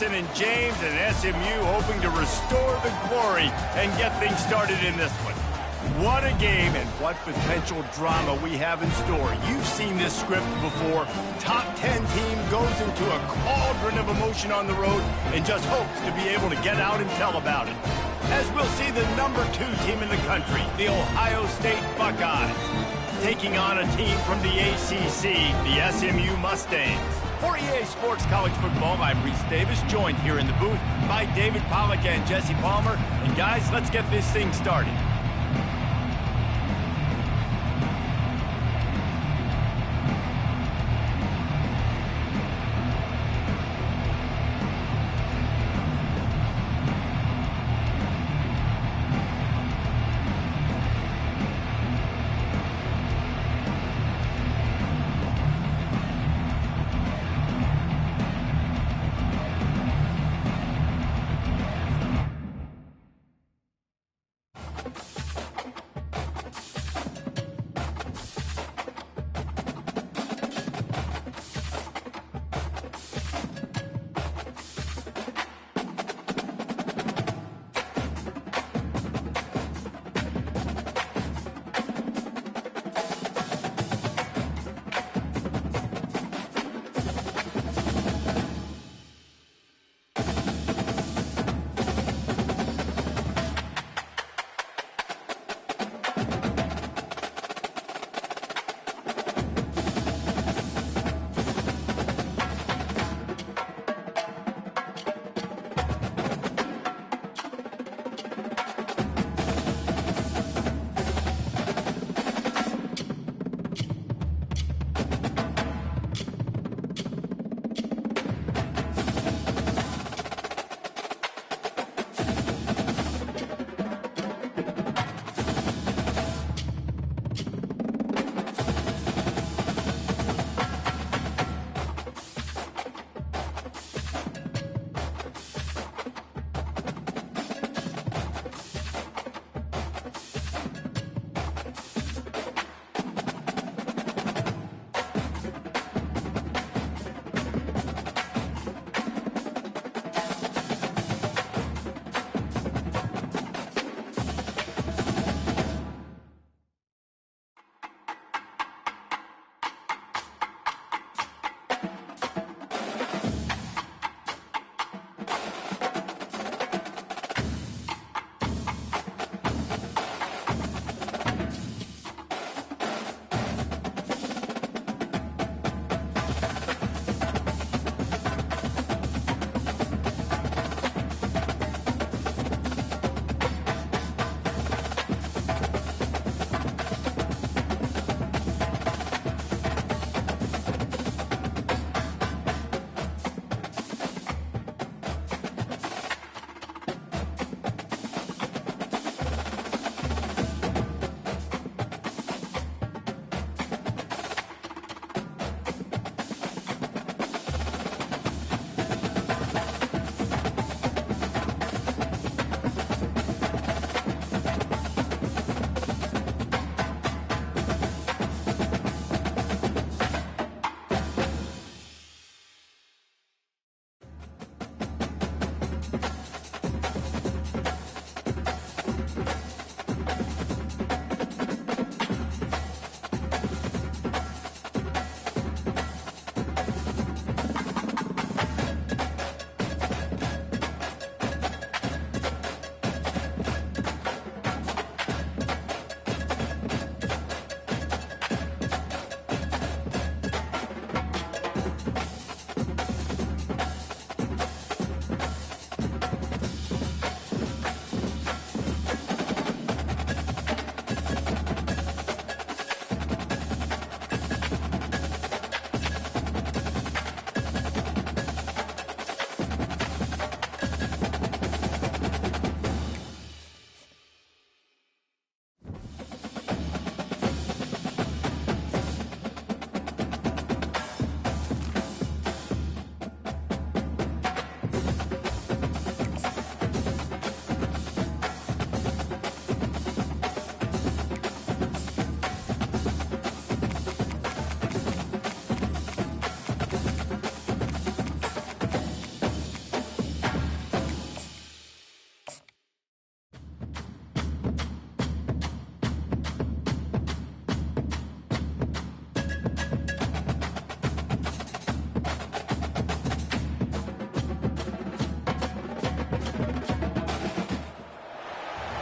Harrison and James, and SMU hoping to restore the glory and get things started in this one. What a game and what potential drama we have in store. You've seen this script before. Top 10 team goes into a cauldron of emotion on the road and just hopes to be able to get out and tell about it. As we'll see the number 2 team in the country, the Ohio State Buckeyes, taking on a team from the ACC, the SMU Mustangs. For EA Sports College Football, I'm Reese Davis, joined here in the booth by David Pollack and Jesse Palmer. And guys, let's get this thing started.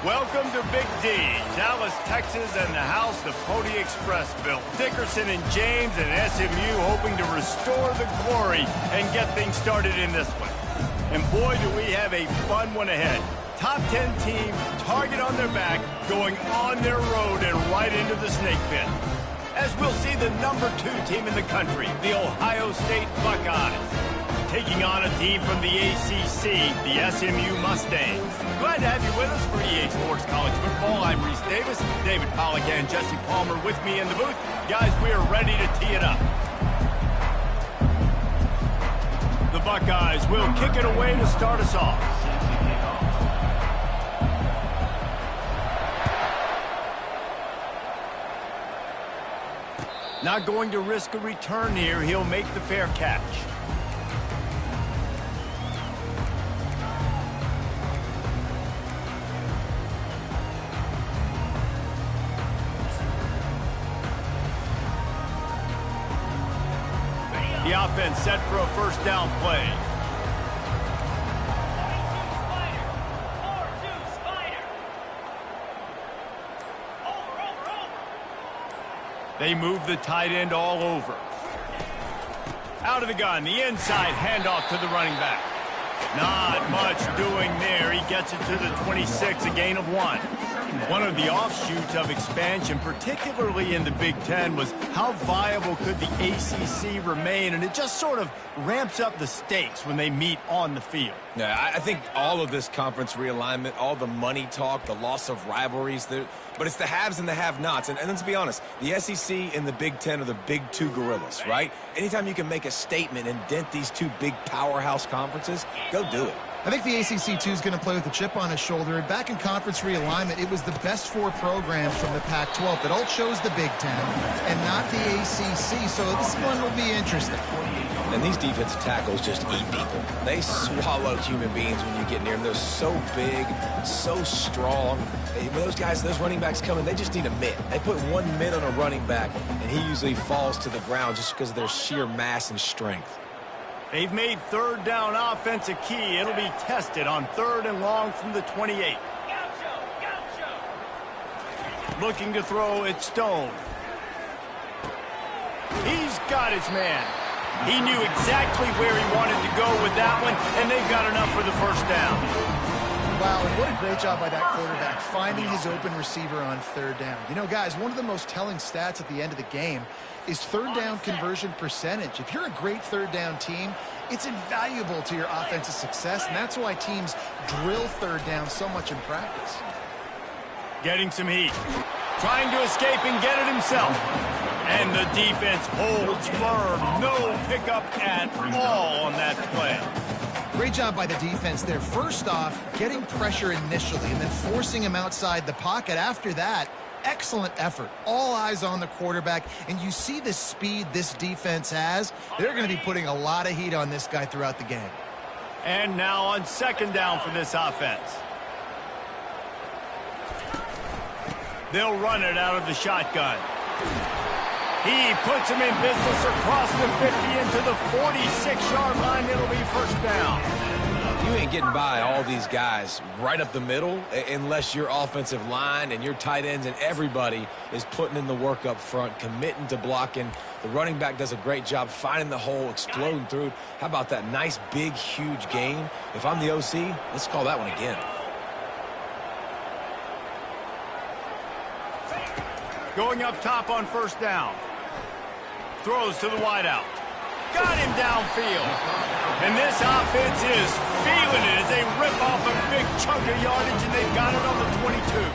Welcome to Big D, Dallas, Texas, and the house the Pony Express built. Dickerson and James and SMU hoping to restore the glory and get things started in this one. And boy, do we have a fun one ahead. Top 10 team, target on their back, going on their road and right into the snake pit. As we'll see the number 2 team in the country, the Ohio State Buckeyes, taking on a team from the ACC, the SMU Mustangs. Glad to have you with us for EA Sports College Football. I'm Reese Davis, David Pollack and Jesse Palmer with me in the booth. Guys, we are ready to tee it up. The Buckeyes will kick it away to start us off. Not going to risk a return here. He'll make the fair catch. The offense set for a first down play. They move the tight end all over. Out of the gun, the inside handoff to the running back. Not much doing there. He gets it to the 26, a gain of 1. One of the offshoots of expansion, particularly in the Big Ten, was how viable could the ACC remain, and it just sort of ramps up the stakes when they meet on the field. Yeah, I think all of this conference realignment, all the money talk, the loss of rivalries, but it's the haves and the have-nots. And let's be honest, the SEC and the Big Ten are the big 2 gorillas, right? Anytime you can make a statement and dent these 2 big powerhouse conferences, go do it. I think the ACC, too, is going to play with a chip on his shoulder. And back in conference realignment, it was the best 4 programs from the Pac-12 that all chose the Big Ten and not the ACC. So this one will be interesting. And these defensive tackles just eat people. They swallow human beings when you get near them. They're so big, so strong. When those guys, those running backs come in, they just need a mitt. They put 1 mitt on a running back, and he usually falls to the ground just because of their sheer mass and strength. They've made third down offense a key. It'll be tested on 3rd and long from the 28. Looking to throw it, Stone. He's got his man. He knew exactly where he wanted to go with that one, and they've got enough for the first down. Wow, and what a great job by that quarterback, finding his open receiver on 3rd down. You know, guys, one of the most telling stats at the end of the game is 3rd down conversion percentage. If you're a great 3rd down team, it's invaluable to your offensive success, and that's why teams drill 3rd down so much in practice. Getting some heat. Trying to escape and get it himself. And the defense holds firm. No pickup at all on that play. Great job by the defense there. First off, getting pressure initially and then forcing him outside the pocket. After that, excellent effort. All eyes on the quarterback, and you see the speed this defense has. They're going to be putting a lot of heat on this guy throughout the game. And now on 2nd down for this offense. They'll run it out of the shotgun. He puts him in business across the 50 into the 46-yard line. It'll be first down. You ain't getting by all these guys right up the middle unless your offensive line and your tight ends and everybody is putting in the work up front, committing to blocking. The running back does a great job finding the hole, exploding through. How about that nice, big, huge gain? If I'm the OC, let's call that one again. Going up top on 1st down. Throws to the wideout. Got him downfield. And this offense is feeling it as they rip off a big chunk of yardage, and they've got it on the 22.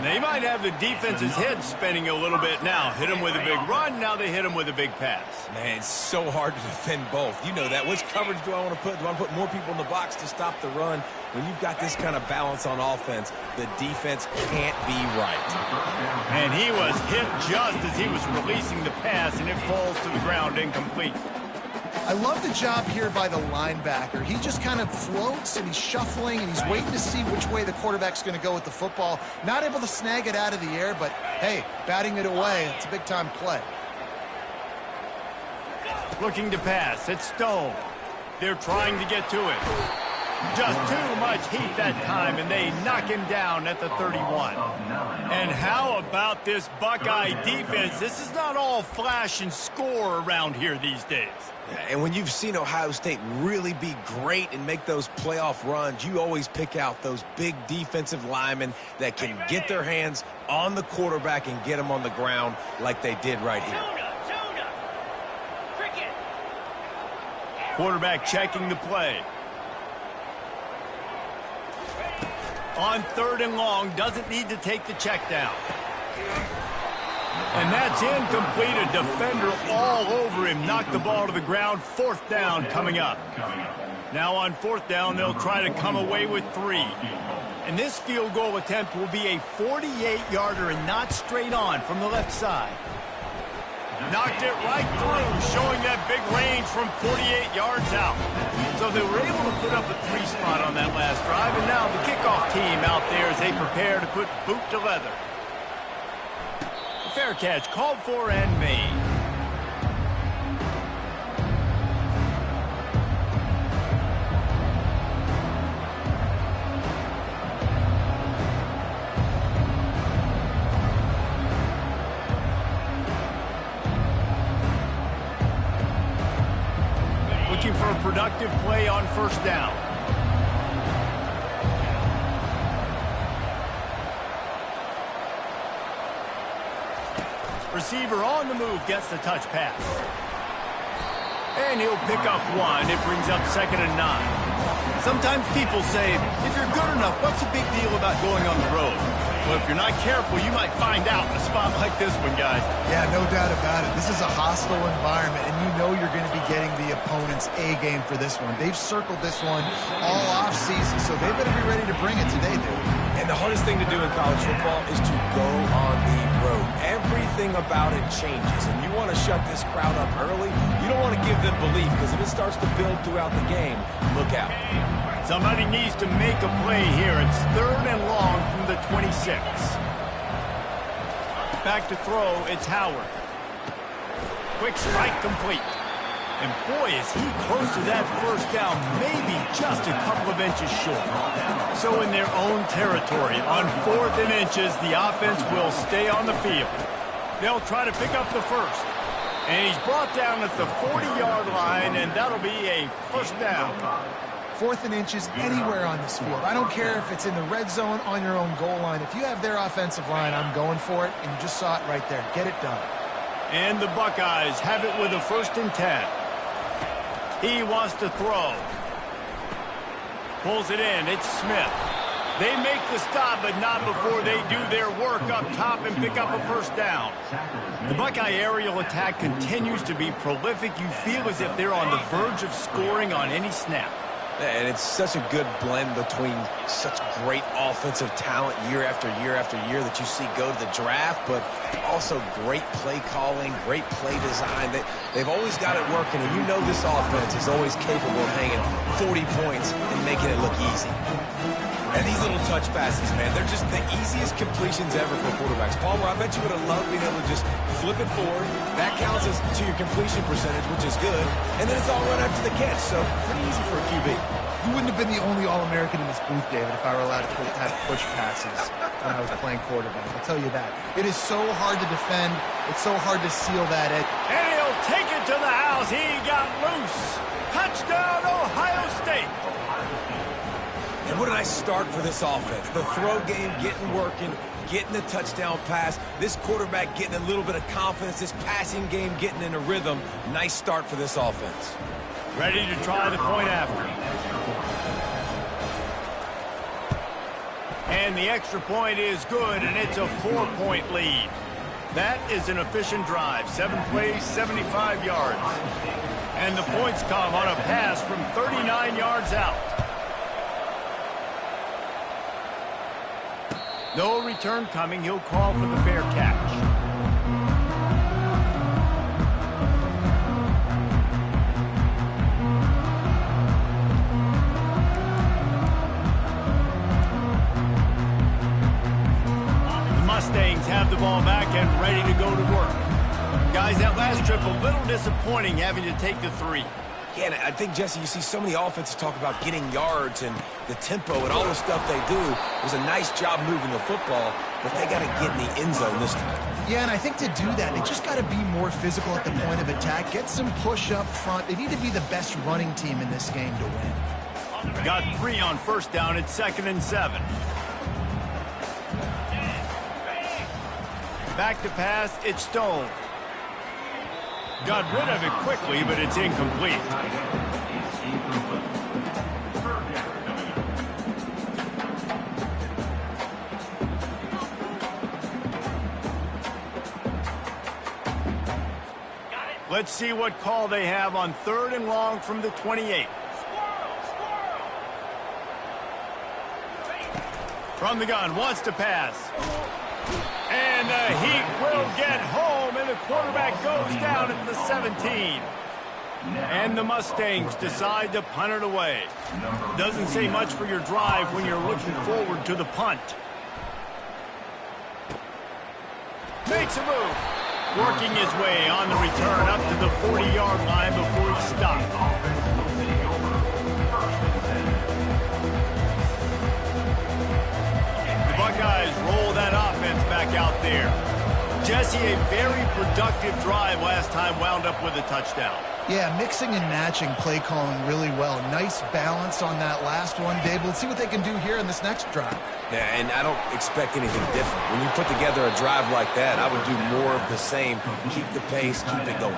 They might have the defense's head spinning a little bit now. Hit him with a big run, now they hit him with a big pass. Man, it's so hard to defend both. You know that. Which coverage do I want to put? Do I want to put more people in the box to stop the run? When you've got this kind of balance on offense, the defense can't be right. And he was hit just as he was releasing the pass, and it falls to the ground incomplete. I love the job here by the linebacker. He just kind of floats, and he's shuffling, and he's waiting to see which way the quarterback's going to go with the football. Not able to snag it out of the air, but, hey, batting it away, it's a big-time play. Looking to pass. It's Stone. They're trying to get to it. Just too much heat that time, and they knock him down at the 31. And how about this Buckeye defense? This is not all flash and score around here these days. And when you've seen Ohio State really be great and make those playoff runs, you always pick out those big defensive linemen that can get their hands on the quarterback and get him on the ground like they did right here. Quarterback checking the play. On 3rd and long, doesn't need to take the check down. And that's incomplete. A defender all over him. Knocked the ball to the ground. 4th down coming up. Now on 4th down, they'll try to come away with 3. And this field goal attempt will be a 48-yarder and not straight on from the left side. Knocked it right through, showing that big range from 48 yards out. So they were able to put up a 3 spot on that last drive, and now the kickoff team out there as they prepare to put boot to leather. Fair catch called for and made. Looking for a productive play on 1st down. Receiver on the move gets the touch pass. And he'll pick up 1. It brings up 2nd and 9. Sometimes people say, if you're good enough, what's the big deal about going on the road? Well, if you're not careful, you might find out in a spot like this one, guys. Yeah, no doubt about it. This is a hostile environment, and you know you're going to be getting the opponent's A game for this one. They've circled this one all offseason, so they better be ready to bring it today, dude. And the hardest thing to do in college football is to go on the road. Everything about it changes, and you want to shut this crowd up early. You don't want to give them belief, because if it starts to build throughout the game, look out. Somebody needs to make a play here. It's 3rd and long from the 26. Back to throw, it's Howard. Quick strike complete. And boy, is he close to that 1st down, maybe just a couple of inches short. So in their own territory, on 4th and inches, the offense will stay on the field. They'll try to pick up the 1st. And he's brought down at the 40-yard line, and that'll be a 1st down. 4th and inches anywhere on this field. I don't care if it's in the red zone, on your own goal line. If you have their offensive line, I'm going for it, and you just saw it right there. Get it done. And the Buckeyes have it with a 1st and 10. He wants to throw. Pulls it in. It's Smith. They make the stop, but not before they do their work up top and pick up a 1st down. The Buckeye aerial attack continues to be prolific. You feel as if they're on the verge of scoring on any snap. And it's such a good blend between such great offensive talent year after year after year that you see go to the draft, but also great play calling, great play design. They've always got it working, and you know this offense is always capable of hanging 40 points and making it look easy. And these little touch passes, man, they're just the easiest completions ever for quarterbacks. Palmer, I bet you would have loved being able to just flip it forward. That counts as to your completion percentage, which is good. And then it's all run after the catch, so pretty easy for a QB. You wouldn't have been the only All-American in this booth, David, if I were allowed to have push passes when I was playing quarterback. I'll tell you that. It is so hard to defend. It's so hard to seal that edge. And he'll take it to the house. He got loose. Touchdown, Ohio State. And what a nice start for this offense. The throw game getting working, getting the touchdown pass. This quarterback getting a little bit of confidence. This passing game getting in a rhythm. Nice start for this offense. Ready to try the point after. And the extra point is good, and it's a 4-point lead. That is an efficient drive. 7 plays, 75 yards. And the points come on a pass from 39 yards out. No return coming. He'll call for the fair catch. The Mustangs have the ball back and ready to go to work. Guys, that last trip a little disappointing having to take the 3. Yeah, and I think, Jesse, you see so many offenses talk about getting yards and the tempo and all the stuff they do. It was a nice job moving the football, but they got to get in the end zone this time. Yeah, and I think to do that, they just got to be more physical at the point of attack, get some push up front. They need to be the best running team in this game to win. Got 3 on first down at 2nd and 7. Back to pass, it's Stone. Got rid of it quickly, but it's incomplete. Let's see what call they have on 3rd and long from the 28. From the gun, wants to pass. And the Heat will get home, and the quarterback goes down at the 17. And the Mustangs decide to punt it away. Doesn't say much for your drive when you're looking forward to the punt. Makes a move. Working his way on the return up to the 40-yard line before he stopped. Buckeyes roll that offense back out there. Jesse, a very productive drive last time wound up with a touchdown. Yeah, mixing and matching play calling really well. Nice balance on that last one, Dave. Let's see what they can do here in this next drive. Yeah, and I don't expect anything different. When you put together a drive like that, I would do more of the same. Keep the pace, keep it going.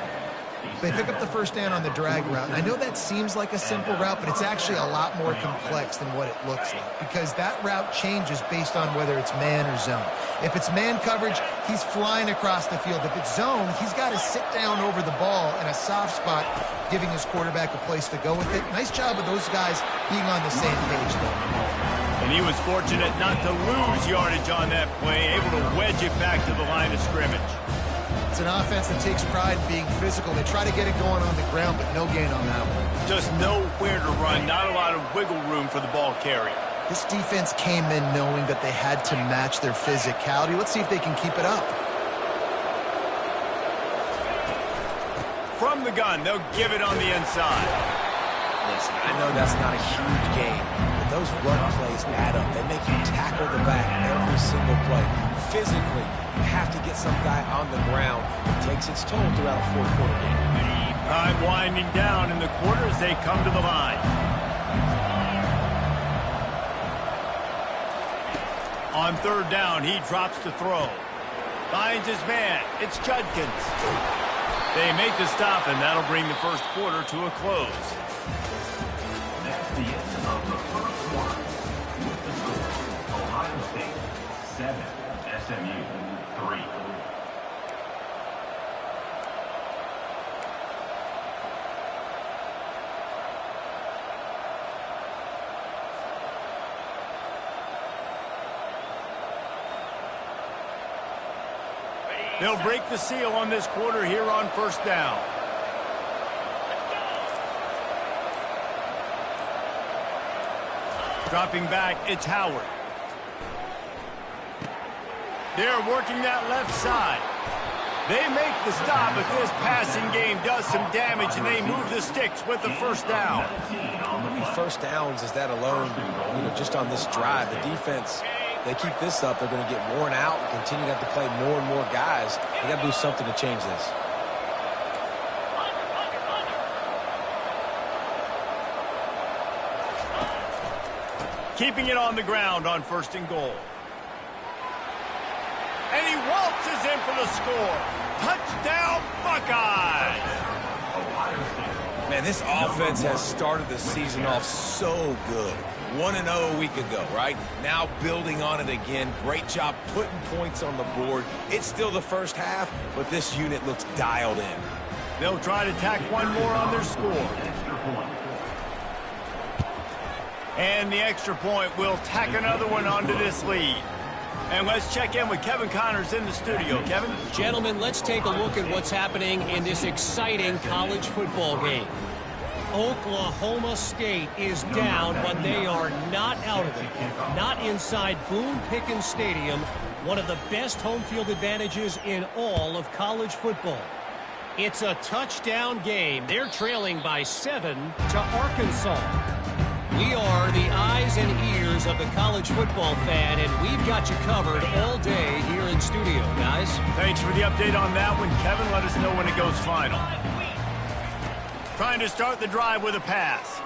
They pick up the first down on the drag route. And I know that seems like a simple route, but it's actually a lot more complex than what it looks like because that route changes based on whether it's man or zone. If it's man coverage, he's flying across the field. If it's zone, he's got to sit down over the ball in a soft spot, giving his quarterback a place to go with it. Nice job of those guys being on the same page, though. And he was fortunate not to lose yardage on that play, able to wedge it back to the line of scrimmage. It's an offense that takes pride in being physical. They try to get it going on the ground, but no gain on that one. Just nowhere to run, not a lot of wiggle room for the ball carrier. This defense came in knowing that they had to match their physicality. Let's see if they can keep it up. From the gun, they'll give it on the inside. Listen, I know that's not a huge game, but those run plays add up. They make you tackle the back every single play. Physically, you have to get some guy on the ground. It takes its toll throughout a fourth-quarter game. Time winding down in the quarter as they come to the line. On 3rd down, he drops to throw. Finds his man. It's Judkins. They make the stop, and that'll bring the first quarter to a close. That's the end of the first quarter. With the score, Ohio State 7, SMU 3. They'll break the seal on this quarter here on 1st down. Dropping back, it's Howard. They're working that left side. They make the stop, but this passing game does some damage, and they move the sticks with the first down. How many first downs is that alone, just on this drive? The defense, they keep this up, they're going to get worn out and continue to have to play more and more guys. They got to do something to change this. Keeping it on the ground on 1st and goal. And he waltzes in for the score. Touchdown, Buckeyes! Man, this offense has started the season off so good. 1-0 a week ago, right? Now building on it again. Great job putting points on the board. It's still the first half, but this unit looks dialed in. They'll try to tack one more on their score. And the extra point will tack another one onto this lead. And let's check in with Kevin Connors in the studio. Kevin? Gentlemen, let's take a look at what's happening in this exciting college football game. Oklahoma State is down, but they are not out of it. Not inside Boone Pickens Stadium, one of the best home field advantages in all of college football. It's a touchdown game. They're trailing by 7 to Arkansas. We are the eyes and ears of the college football fan, and we've got you covered all day here in studio, guys. Thanks for the update on that one, Kevin. Let us know when it goes final. Trying to start the drive with a pass.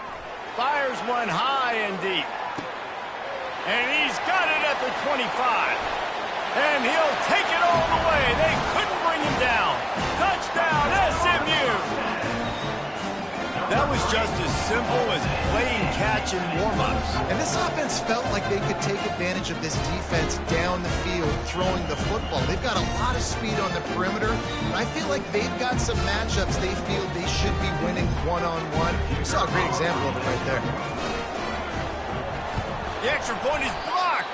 Fires one high and deep. And he's got it at the 25. And he'll take it all the way. They couldn't bring him down. Touchdown, SMU! That was just as simple as playing catch in warm-ups. And this offense felt like they could take advantage of this defense down the field, throwing the football. They've got a lot of speed on the perimeter, and I feel like they've got some matchups they feel they should be winning one-on-one. We saw a great example of it right there. The extra point is blocked.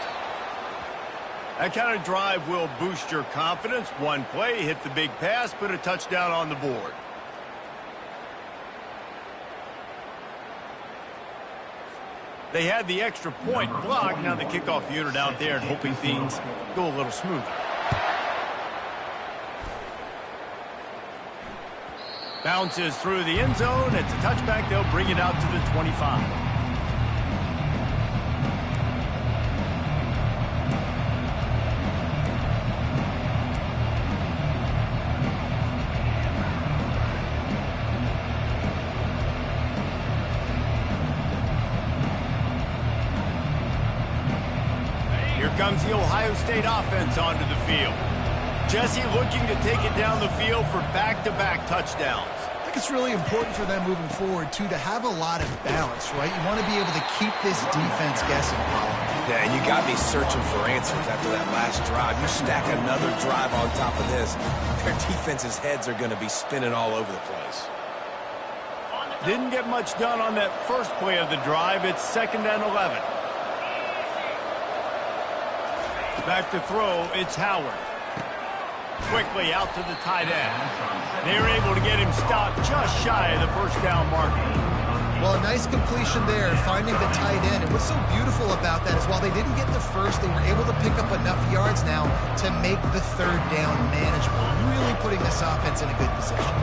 That kind of drive will boost your confidence. One play, hit the big pass, put a touchdown on the board. They had the extra point blocked. Now the kickoff unit out there and hoping things go a little smoother. Bounces through the end zone. It's a touchback. They'll bring it out to the 25. Comes the Ohio State offense onto the field. Jesse looking to take it down the field for back-to-back touchdowns. I think it's really important for them moving forward, too, to have a lot of balance, right? You want to be able to keep this defense guessing. Yeah, and you got me searching for answers after that last drive. You stack another drive on top of this, their defense's heads are going to be spinning all over the place. Didn't get much done on that first play of the drive. It's 2nd and 11. Back to throw, it's Howard. Quickly out to the tight end. They're able to get him stopped just shy of the first down marker. Well, a nice completion there, finding the tight end. And what's so beautiful about that is while they didn't get the first, they were able to pick up enough yards now to make the third down manageable. Really putting this offense in a good position.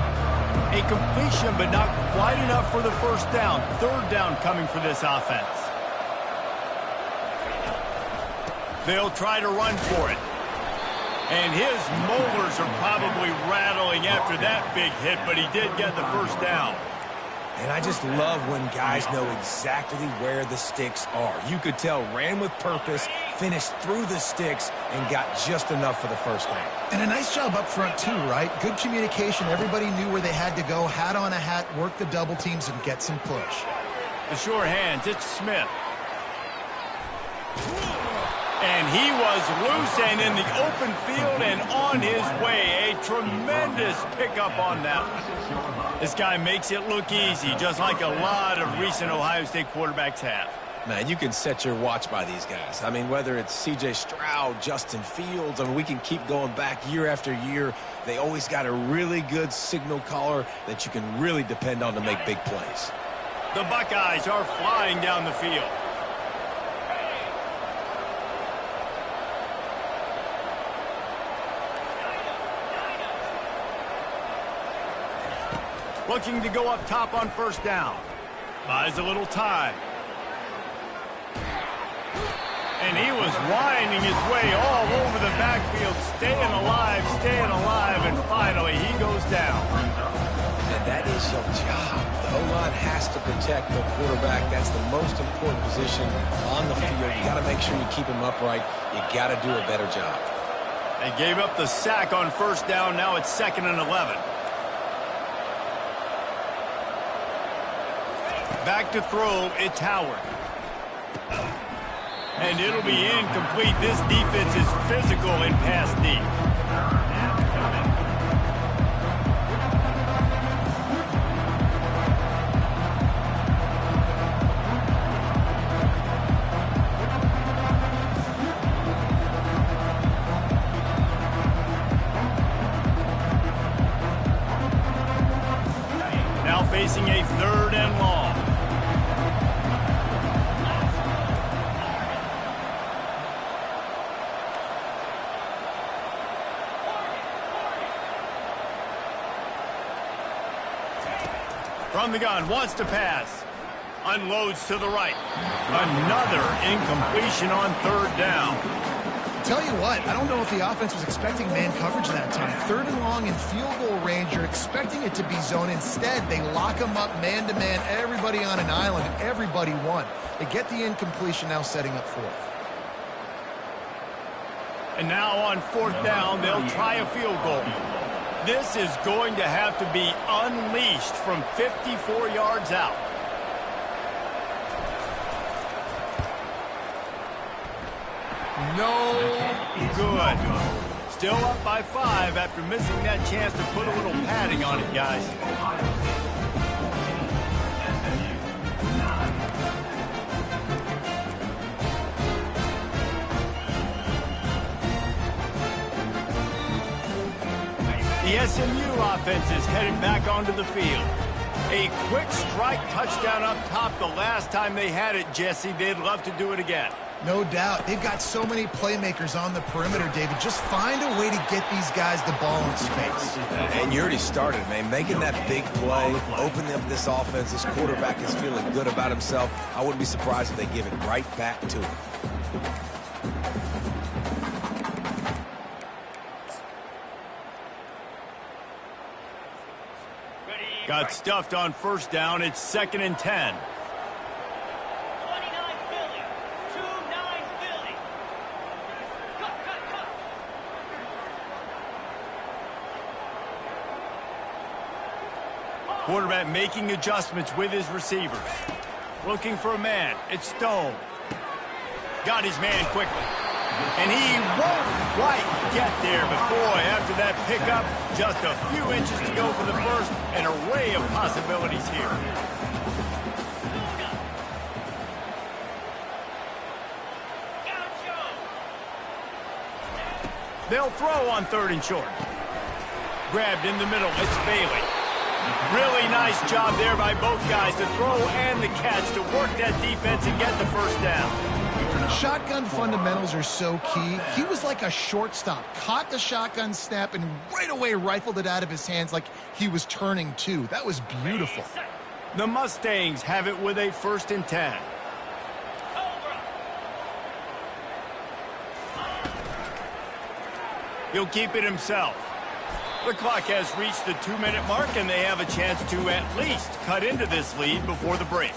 A completion, but not quite enough for the first down. Third down coming for this offense. They'll try to run for it. And his molars are probably rattling after that big hit, but he did get the first down. And I just love when guys know exactly where the sticks are. You could tell ran with purpose, finished through the sticks, and got just enough for the first down. And a nice job up front, too, right? Good communication. Everybody knew where they had to go. Hat on a hat, work the double teams, and get some push. The sure hands, it's Smith. And he was loose and in the open field and on his way. A tremendous pickup on that one. This guy makes it look easy, just like a lot of recent Ohio State quarterbacks have. Man, you can set your watch by these guys. I mean, whether it's C.J. Stroud, Justin Fields, I mean, we can keep going back year after year. They always got a really good signal caller that you can really depend on to make big plays. The Buckeyes are flying down the field. Looking to go up top on first down. Buys a little time. And he was winding his way all over the backfield, staying alive, and finally he goes down. And that is your job. The O-line has to protect the quarterback. That's the most important position on the field. You got to make sure you keep him upright. You got to do a better job. They gave up the sack on first down. Now it's 2nd and 11. Back to throw, it's Howard. And it'll be incomplete. This defense is physical and pass deep. Now facing a 3rd and long. From the gun, wants to pass. Unloads to the right. Another incompletion on third down. Tell you what, I don't know if the offense was expecting man coverage that time. Third and long in field goal range, you're expecting it to be zone. Instead, they lock them up man-to-man, everybody on an island, and everybody won. They get the incompletion, now setting up fourth. And now on fourth down, they'll try a field goal. This is going to have to be unleashed from 54 yards out. No good. Still up by 5 after missing that chance to put a little padding on it, guys. The SMU offense is headed back onto the field. A quick strike touchdown up top the last time they had it, Jesse. They'd love to do it again. No doubt. They've got so many playmakers on the perimeter, David. Just find a way to get these guys the ball in space. And you already started, man. Making that big play, opening up this offense. This quarterback is feeling good about himself. I wouldn't be surprised if they give it right back to him. Got stuffed on first down. It's 2nd and 10. Quarterback making adjustments with his receivers. Looking for a man. It's Stone. Got his man quickly. And he won't quite get there. But boy, after that pickup, just a few inches to go for the first. An array of possibilities here. They'll throw on 3rd and short. Grabbed in the middle. It's Bailey. Really nice job there by both guys to throw and the catch to work that defense and get the first down. Shotgun fundamentals are so key. He was like a shortstop. Caught the shotgun snap and right away rifled it out of his hands like he was turning two. That was beautiful. The Mustangs have it with a 1st and 10. He'll keep it himself. The clock has reached the 2-minute mark, and they have a chance to at least cut into this lead before the break.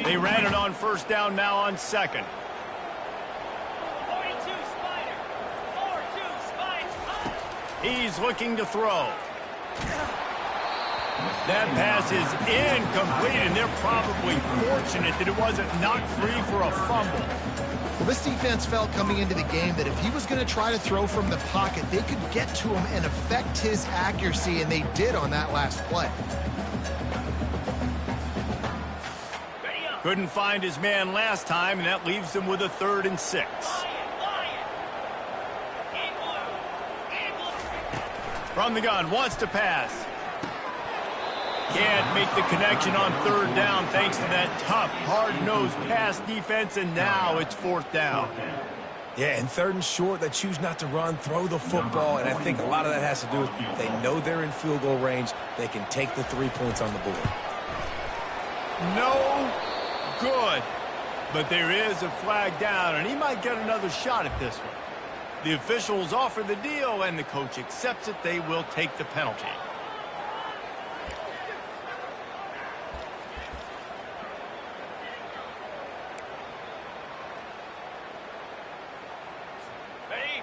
They ran it on first down, now on 2nd. 42 Spider. 4-2 Spider. He's looking to throw. That pass is incomplete, and they're probably fortunate that it wasn't knocked free for a fumble. Well, this defense felt coming into the game that if he was going to try to throw from the pocket, they could get to him and affect his accuracy, and they did on that last play. Couldn't find his man last time, and that leaves him with a 3rd and 6. From the gun, wants to pass. Can't make the connection on 3rd down thanks to that tough, hard-nosed pass defense, and now it's 4th down. Yeah, and 3rd and short, they choose not to run, throw the football, and I think a lot of that has to do with they know they're in field goal range. They can take the 3 points on the board. No good. But there is a flag down, and he might get another shot at this one. The officials offer the deal, and the coach accepts it. They will take the penalty.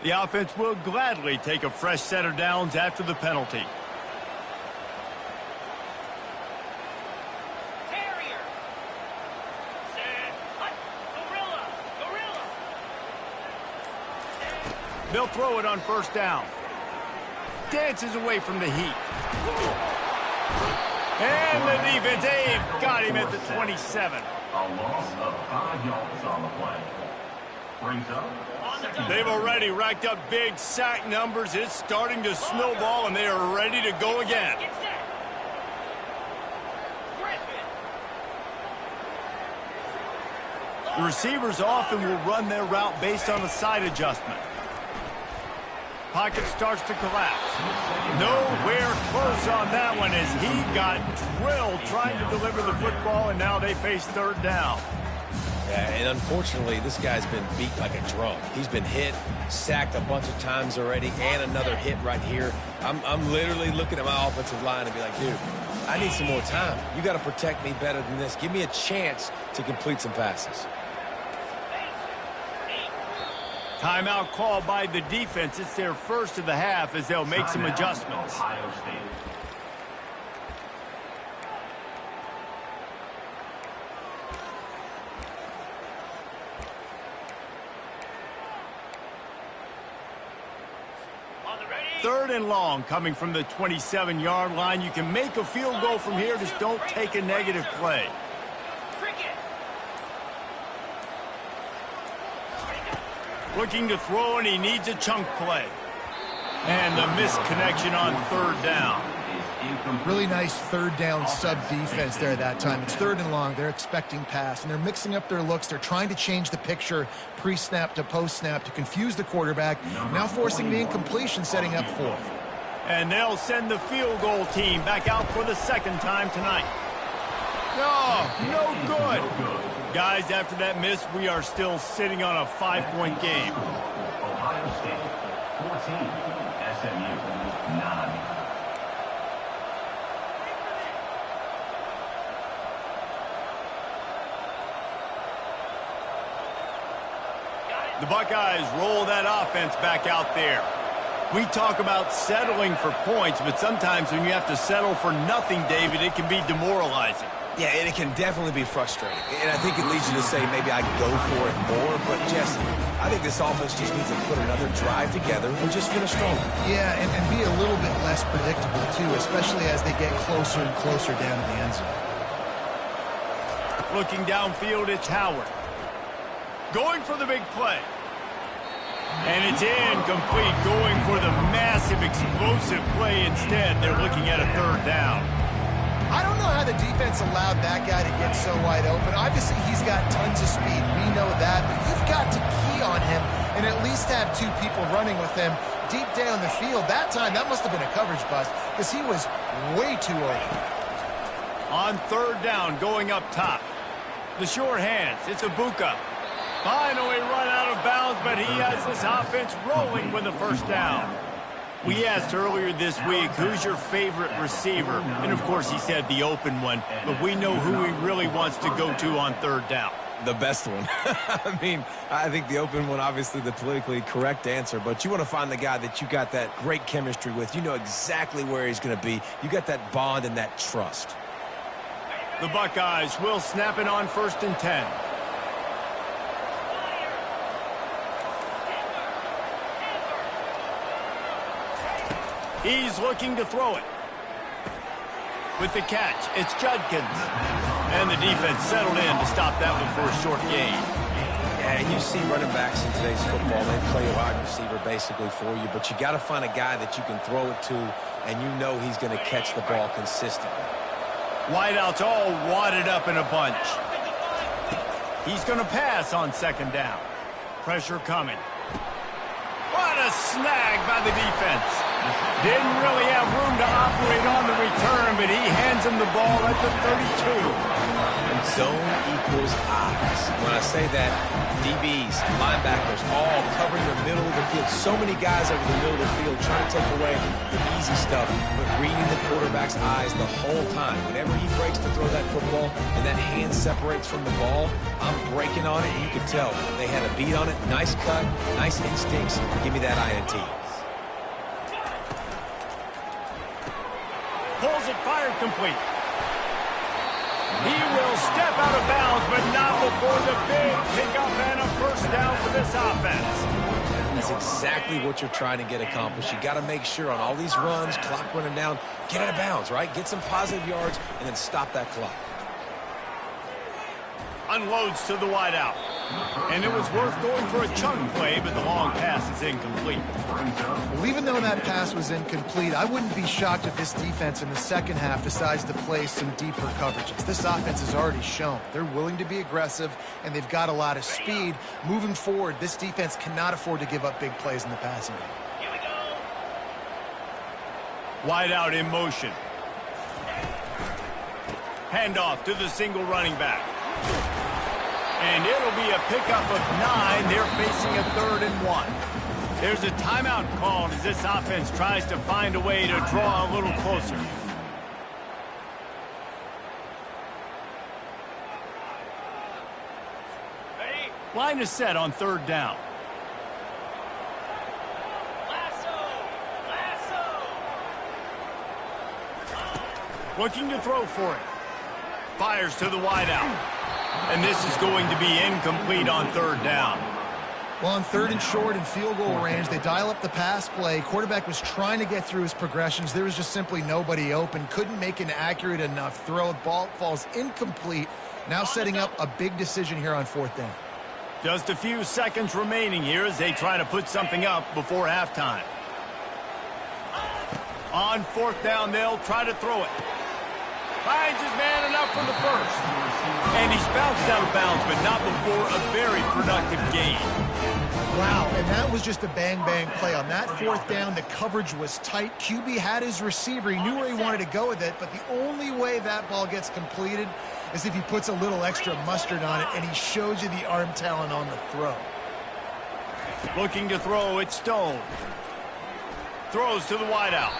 The offense will gladly take a fresh set of downs after the penalty. Terrier. Set. Gorilla. Gorilla. They'll throw it on first down. Dances away from the heat. And the defense, they've got him at the 27. A loss of 5 yards on the play. Brings up. They've already racked up big sack numbers. It's starting to snowball, and they are ready to go again. The receivers often will run their route based on a side adjustment. Pocket starts to collapse. Nowhere close on that one as he got drilled trying to deliver the football, and now they face third down. Yeah, and unfortunately, this guy's been beat like a drum. He's been hit, sacked a bunch of times already, and another hit right here. I'm literally looking at my offensive line and be like, dude, I need some more time. You got to protect me better than this. Give me a chance to complete some passes. Timeout called by the defense. It's their first of the half as they'll make some adjustments. Ohio State. Third and long coming from the 27-yard line. You can make a field goal from here. Just don't take a negative play. Looking to throw, and he needs a chunk play. And the missed connection on third down. Really nice third down sub-defense there that time. It's third and long. They're expecting pass, and they're mixing up their looks. They're trying to change the picture pre-snap to post-snap to confuse the quarterback, now forcing the incompletion, setting up fourth. And they'll send the field goal team back out for the second time tonight. No good. Guys, after that miss, we are still sitting on a 5-point game. Ohio State 14, SMU 9. The Buckeyes roll that offense back out there. We talk about settling for points, but sometimes when you have to settle for nothing, David, it can be demoralizing. Yeah, and it can definitely be frustrating. And I think it leads you to say maybe I go for it more. But, Jesse, I think this offense just needs to put another drive together and just finish stronger. Yeah, and be a little bit less predictable, too, especially as they get closer and closer down to the end zone. Looking downfield, it's Howard. Going for the big play. And it's incomplete. Going for the massive, explosive play instead. They're looking at a third down. I don't know how the defense allowed that guy to get so wide open. Obviously, he's got tons of speed. We know that. But you've got to key on him and at least have two people running with him deep down the field. That time, that must have been a coverage bust because he was way too open. On third down, going up top. The sure hands. It's Ibuka. Finally run out of bounds, but he has this offense rolling with the first down. We asked earlier this week, who's your favorite receiver? And, of course, he said the open one, but we know who he really wants to go to on third down. The best one. I mean, I think the open one, obviously the politically correct answer, but you want to find the guy that you got that great chemistry with. You know exactly where he's going to be. You got that bond and that trust. The Buckeyes will snap it on 1st and 10. He's looking to throw it. With the catch, it's Judkins. And the defense settled in to stop that one for a short gain. Yeah, and you see running backs in today's football, they play a wide receiver basically for you, but you got to find a guy that you can throw it to, and you know he's going to catch the ball consistently. Wideouts all wadded up in a bunch. He's going to pass on second down. Pressure coming. What a snag by the defense. Didn't really have room to operate on the return, but he hands him the ball at the 32. And zone equals eyes. When I say that, DBs, linebackers, all covering the middle of the field. So many guys over the middle of the field trying to take away the easy stuff, but reading the quarterback's eyes the whole time. Whenever he breaks to throw that football and that hand separates from the ball, I'm breaking on it, and you can tell they had a beat on it. Nice cut, nice instincts. Give me that INT. Pulls it, fired complete. He will step out of bounds, but not before the big pickup and a first down for this offense. That's exactly what you're trying to get accomplished. You got to make sure on all these runs, clock running down, get out of bounds, right? Get some positive yards, and then stop that clock. Unloads to the wideout. And it was worth going for a chunk play, but the long pass is incomplete. Well, even though that pass was incomplete, I wouldn't be shocked if this defense in the second half decides to play some deeper coverages. This offense has already shown they're willing to be aggressive, and they've got a lot of speed. Moving forward, this defense cannot afford to give up big plays in the passing game. Here we go. Wide out in motion. Handoff to the single running back. And it'll be a pickup of 9. They're facing a 3rd and 1. There's a timeout called as this offense tries to find a way to draw a little closer. Ready? Line is set on 3rd down. Looking to throw for it. Fires to the wideout. And this is going to be incomplete on 3rd down. Well, on 3rd and short and field goal range, they dial up the pass play. Quarterback was trying to get through his progressions. There was just simply nobody open. Couldn't make an accurate enough throw. Ball falls incomplete. Now setting up a big decision here on 4th down. Just a few seconds remaining here as they try to put something up before halftime. On 4th down, they'll try to throw it. Finds his man enough for the first. And he's bounced out of bounds, but not before a very productive gain. Wow, and that was just a bang-bang play. On that 4th down, the coverage was tight. QB had his receiver. He knew where he wanted to go with it, but the only way that ball gets completed is if he puts a little extra mustard on it, and he shows you the arm talent on the throw. Looking to throw, it's Stone. Throws to the wideout.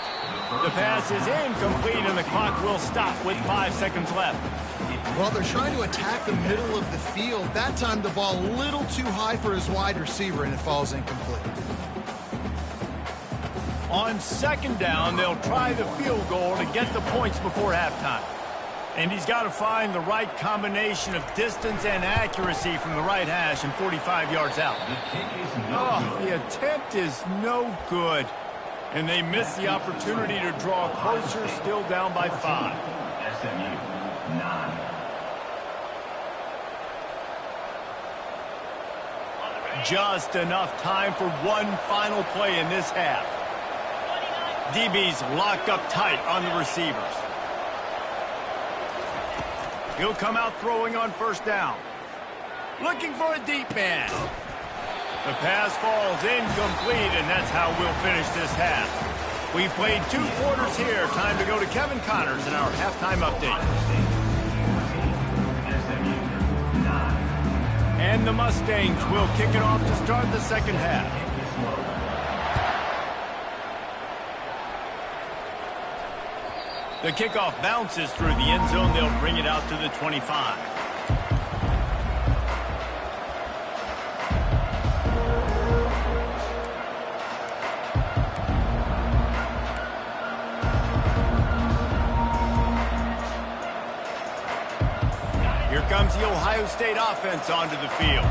The pass is incomplete, and the clock will stop with 5 seconds left. Well, they're trying to attack the middle of the field. That time, the ball a little too high for his wide receiver, and it falls incomplete. On 2nd down, they'll try the field goal to get the points before halftime. And he's got to find the right combination of distance and accuracy from the right hash and 45 yards out. Oh, the attempt is no good. And they miss the opportunity to draw closer, still down by 5. SMU 9. Just enough time for one final play in this half. DB's locked up tight on the receivers. He'll come out throwing on 1st down. Looking for a deep man. The pass falls incomplete, and that's how we'll finish this half. We've played 2 quarters here. Time to go to Kevin Connors in our halftime update. And the Mustangs will kick it off to start the 2nd half. The kickoff bounces through the end zone. They'll bring it out to the 25. Here comes the Ohio State offense onto the field.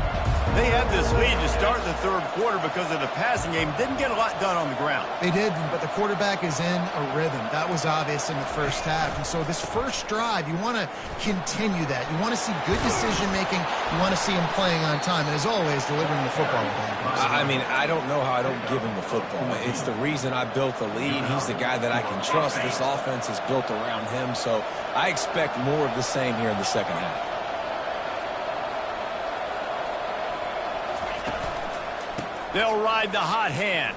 They had this lead to start the 3rd quarter because of the passing game. Didn't get a lot done on the ground. They did, but the quarterback is in a rhythm. That was obvious in the 1st half. And so this first drive, you want to continue that. You want to see good decision-making. You want to see him playing on time. And as always, delivering the football. I mean, I don't know how I don't give him the football. It's the reason I built the lead. He's the guy that I can trust. This offense is built around him. So I expect more of the same here in the 2nd half. They'll ride the hot hand.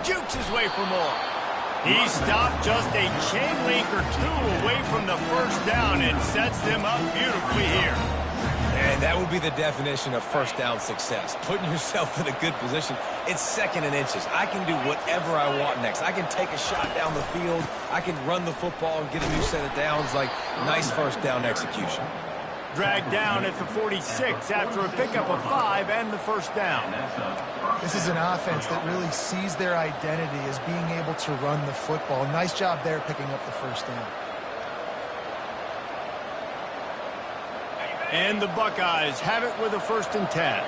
Jukes his way for more. He stopped just a chain link or 2 away from the 1st down and sets them up beautifully here. And that would be the definition of 1st down success. Putting yourself in a good position. It's 2nd and inches. I can do whatever I want next. I can take a shot down the field. I can run the football and get a new set of downs. Like, nice 1st down execution. Dragged down at the 46 after a pickup of 5 and the 1st down. This is an offense that really sees their identity as being able to run the football. Nice job there picking up the 1st down. And the Buckeyes have it with a 1st and 10.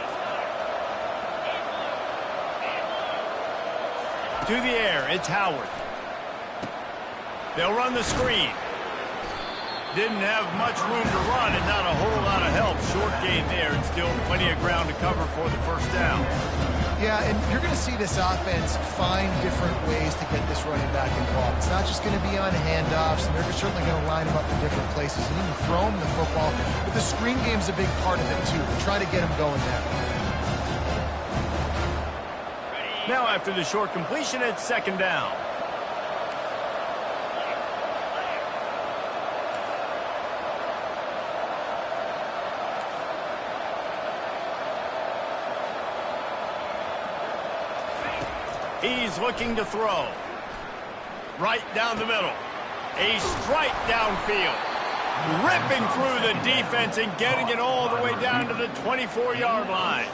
To the air, it's Howard. They'll run the screen. Didn't have much room to run and not a whole lot of help. Short gain there and still plenty of ground to cover for the 1st down. Yeah, and you're going to see this offense find different ways to get this running back involved. It's not just going to be on handoffs, and they're certainly going to line him up in different places and even throw him the football. But the screen game's a big part of it, too. They try to get him going there. Now after the short completion, it's 2nd down. He's looking to throw. Right down the middle. A strike downfield. Ripping through the defense and getting it all the way down to the 24-yard line.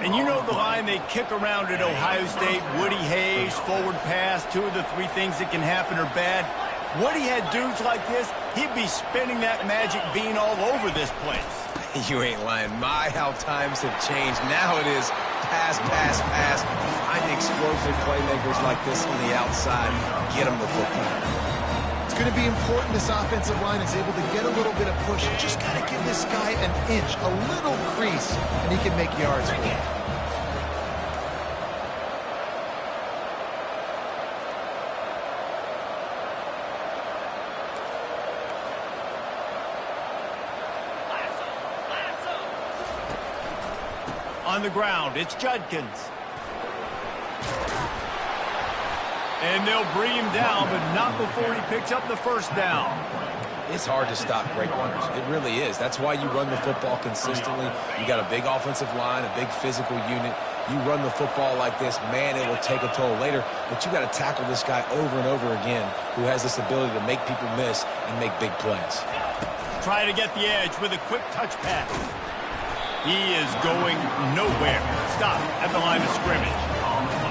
And you know the line they kick around at Ohio State, Woody Hayes, forward pass, 2 of the 3 things that can happen are bad. Woody had dudes like this, he'd be spinning that magic bean all over this place. You ain't lying. My, how times have changed. Now it is pass, pass, pass. Find explosive playmakers like this on the outside. Get them the football. It's going to be important this offensive line is able to get a little bit of push. You just got to give this guy an inch, a little crease, and he can make yards for you. On the ground, it's Judkins. And they'll bring him down, but not before he picks up the first down. It's hard to stop great runners. It really is. That's why you run the football consistently. You got a big offensive line, a big physical unit. You run the football like this, man, it will take a toll later. But you got to tackle this guy over and over again who has this ability to make people miss and make big plays. Try to get the edge with a quick touch pass. He is going nowhere. Stop at the line of scrimmage.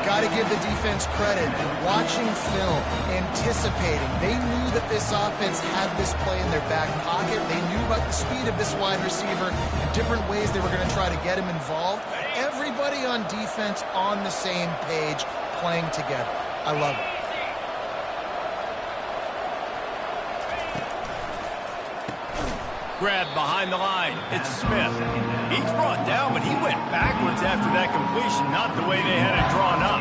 Got to give the defense credit. Watching film, anticipating. They knew that this offense had this play in their back pocket. They knew about the speed of this wide receiver and different ways they were going to try to get him involved. Everybody on defense on the same page, playing together. I love it. Grab behind the line. It's Smith. He's brought down, but he went backwards after that completion, not the way they had it drawn up.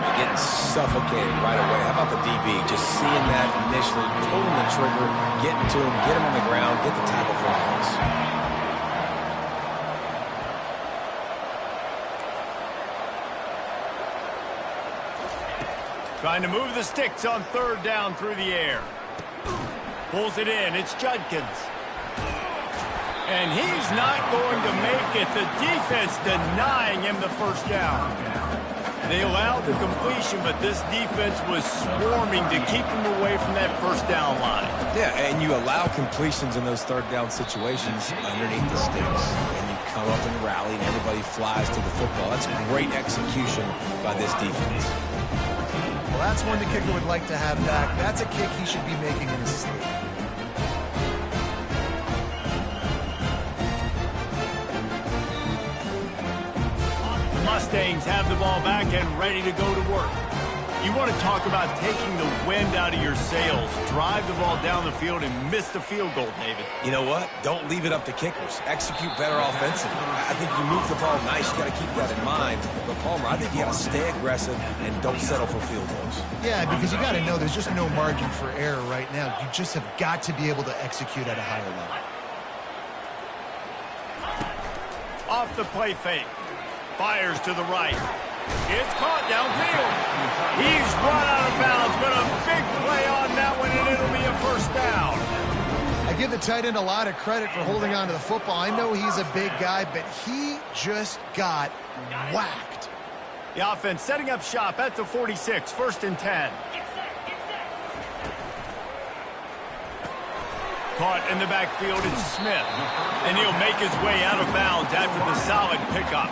You're getting suffocated right away. How about the DB? Just seeing that initially, pulling the trigger, getting to him, get him on the ground, get the tackle for a loss. Trying to move the sticks on 3rd down through the air. Pulls it in. It's Judkins. And he's not going to make it. The defense denying him the first down. They allowed the completion, but this defense was swarming to keep him away from that first down line. Yeah, and you allow completions in those 3rd down situations underneath the sticks. And you come up and rally, and everybody flies to the football. That's great execution by this defense. Well, that's one the kicker would like to have back. That's a kick he should be making in his sleep. Mustangs have the ball back and ready to go to work. You want to talk about taking the wind out of your sails. Drive the ball down the field and miss the field goal, David. You know what? Don't leave it up to kickers. Execute better offensively. I think you move the ball nice. You got to keep that in mind. But, Palmer, I think you got to stay aggressive and don't settle for field goals. Yeah, because you got to know there's just no margin for error right now. You just have got to be able to execute at a higher level. Off the play fake. Fires to the right. It's caught downfield. He's run out of bounds, but a big play on that one, and it'll be a first down. I give the tight end a lot of credit for holding on to the football. I know he's a big guy, but he just got whacked. The offense setting up shop at the 46, 1st and 10. Caught in the backfield, it's Smith. And he'll make his way out of bounds after the solid pickup.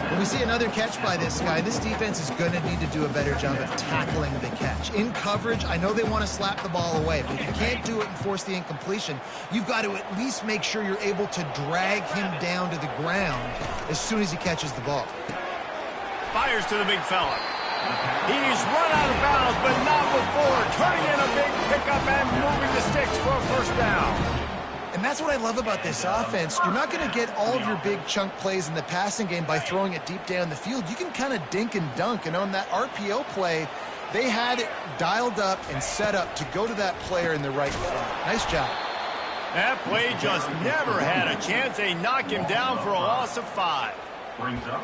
When we see another catch by this guy, this defense is going to need to do a better job of tackling the catch. In coverage, I know they want to slap the ball away, but if you can't do it and force the incompletion, you've got to at least make sure you're able to drag him down to the ground as soon as he catches the ball. Fires to the big fella. He's run out of bounds, but not before turning in a big pickup and moving the sticks for a first down. And that's what I love about this offense. You're not going to get all of your big chunk plays in the passing game by throwing it deep down the field. You can kind of dink and dunk. And on that RPO play, they had it dialed up and set up to go to that player in the right front. Nice job. That play just never had a chance. They knock him down for a loss of 5.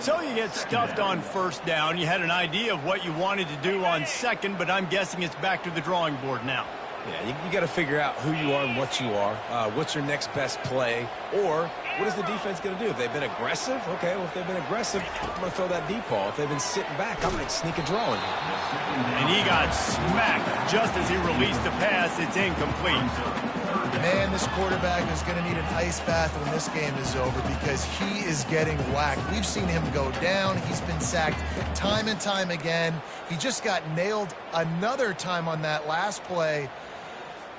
So you get stuffed on first down. You had an idea of what you wanted to do on second, but I'm guessing it's back to the drawing board now. Yeah, you got to figure out who you are and what you are. What's your next best play? Or what is the defense going to do? If they've been aggressive, okay, well, if they've been aggressive, I'm going to throw that deep ball. If they've been sitting back, I might sneak a draw in here. And he got smacked just as he released the pass. It's incomplete. Man, this quarterback is going to need an ice bath when this game is over because he is getting whacked. We've seen him go down. He's been sacked time and time again. He just got nailed another time on that last play.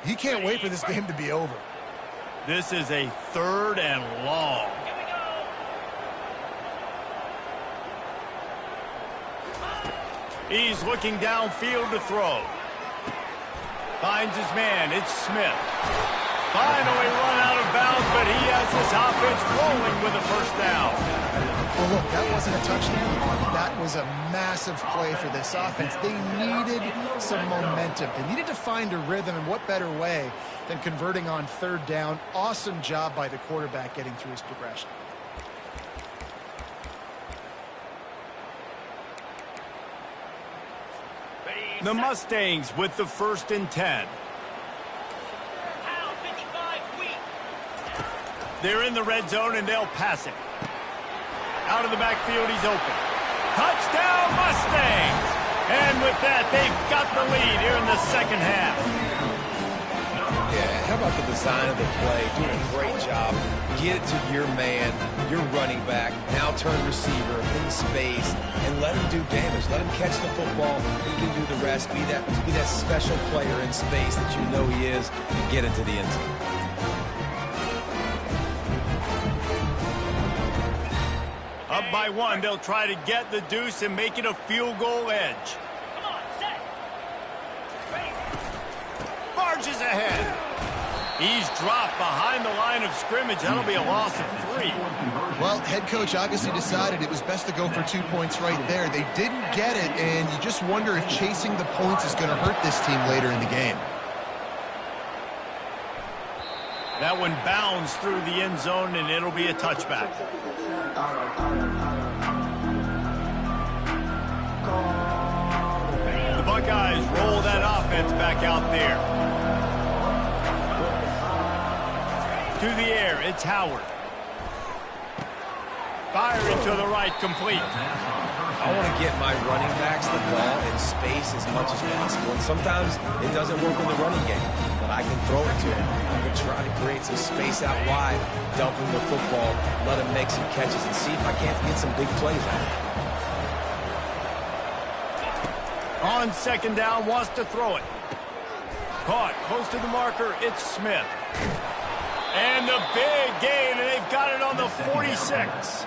He can't wait for this game to be over. This is a 3rd and long. He's looking downfield to throw. Finds his man. It's Smith. Finally run out of bounds, but he has this offense rolling with a first down. Well, look, that wasn't a touchdown. That was a massive play for this offense. They needed some momentum. They needed to find a rhythm, and what better way than converting on 3rd down. Awesome job by the quarterback getting through his progression. The Mustangs with the 1st and 10. They're in the red zone, and they'll pass it. Out of the backfield, he's open. Touchdown, Mustangs! And with that, they've got the lead here in the second half. Yeah, how about the design of the play? Doing a great job. Get it to your man, your running back, now turn receiver in space, and let him do damage. Let him catch the football. He can do the rest. Be that special player in space that you know he is, and get into the end zone. Up by 1, they'll try to get the deuce and make it a field goal edge. Come on, set. Marches ahead. He's dropped behind the line of scrimmage. That'll be a loss of 3. Well, head coach obviously decided it was best to go for 2 points right there. They didn't get it, and you just wonder if chasing the points is going to hurt this team later in the game. That one bounds through the end zone, and it'll be a touchback. The Buckeyes roll that offense back out there. To the air, it's Howard. Firing to the right, complete. I want to get my running backs the ball in space as much as possible. And sometimes it doesn't work in the running game, but I can throw it to him. I can try to create some space out wide, dump him the football, let him make some catches, and see if I can't get some big plays out of it. On 2nd down, wants to throw it. Caught, close to the marker, it's Smith. And the big gain, and they've got it on the 46.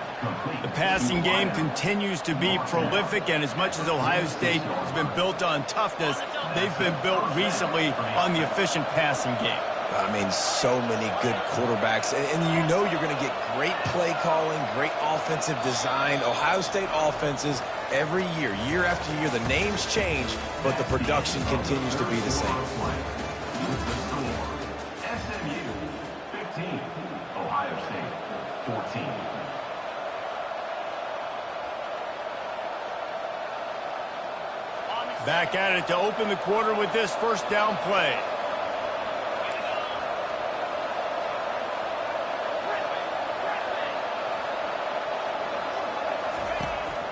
The passing game continues to be prolific, and as much as Ohio State has been built on toughness, they've been built recently on the efficient passing game. I mean, so many good quarterbacks, and you know you're going to get great play calling, great offensive design. Ohio State offenses every year, year after year, the names change, but the production continues to be the same. SMU 15, Ohio State 14. Back at it to open the quarter with this 1st down play.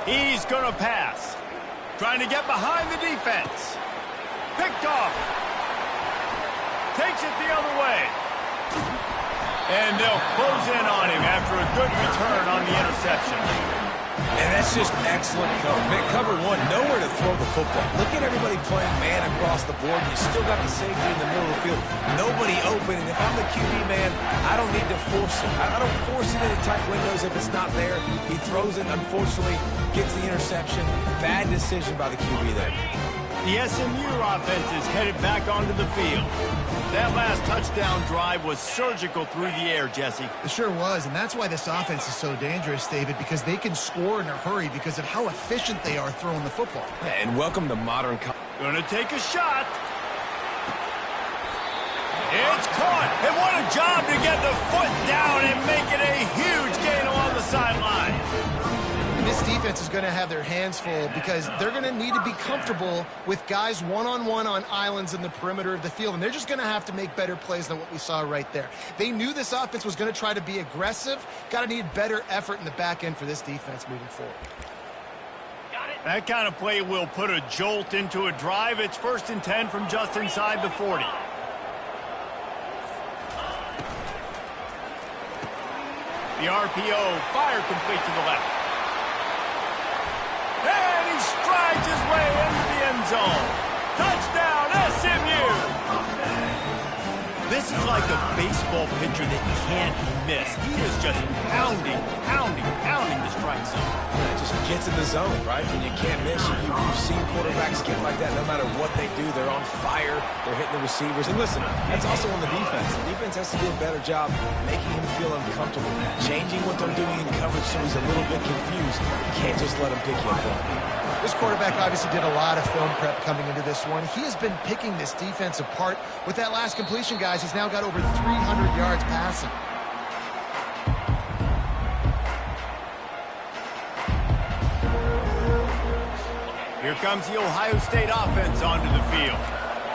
He's going to pass. Trying to get behind the defense. Picked off. Takes it the other way. And they'll close in on him after a good return on the interception. And that's just excellent cover. Man, cover 1, nowhere to throw the football. Look at everybody playing man across the board. You still got the safety in the middle of the field. Nobody open. And if I'm the QB, man, I don't need to force it. I don't force it into tight windows if it's not there. He throws it, unfortunately, gets the interception. Bad decision by the QB there. The SMU offense is headed back onto the field. That last touchdown drive was surgical through the air, Jesse. It sure was, and that's why this offense is so dangerous, David, because they can score in a hurry because of how efficient they are throwing the football. And welcome to modern. Gonna take a shot. It's caught, and what a job to get the foot down and make it a huge gain along the sideline. This defense is going to have their hands full because they're going to need to be comfortable with guys one-on-one on islands in the perimeter of the field, and they're just going to have to make better plays than what we saw right there. They knew this offense was going to try to be aggressive. Got to need better effort in the back end for this defense moving forward. That kind of play will put a jolt into a drive. It's 1st and 10 from just inside the 40. The RPO, fire complete to the left. And he strides his way into the end zone. Touchdown, SMU! This is like a baseball pitcher that can't miss. He is just pounding the strike zone. Yeah, it just gets in the zone, right? When you can't miss, you've seen quarterbacks get like that no matter what they do. They're on fire. They're hitting the receivers. And listen, that's also on the defense. The defense has to do a better job making him feel uncomfortable, changing what they're doing in coverage so he's a little bit confused. You can't just let him pick you apart. This quarterback obviously did a lot of film prep coming into this one. He has been picking this defense apart. With that last completion, guys, he's now got over 300 yards passing. Here comes the Ohio State offense onto the field.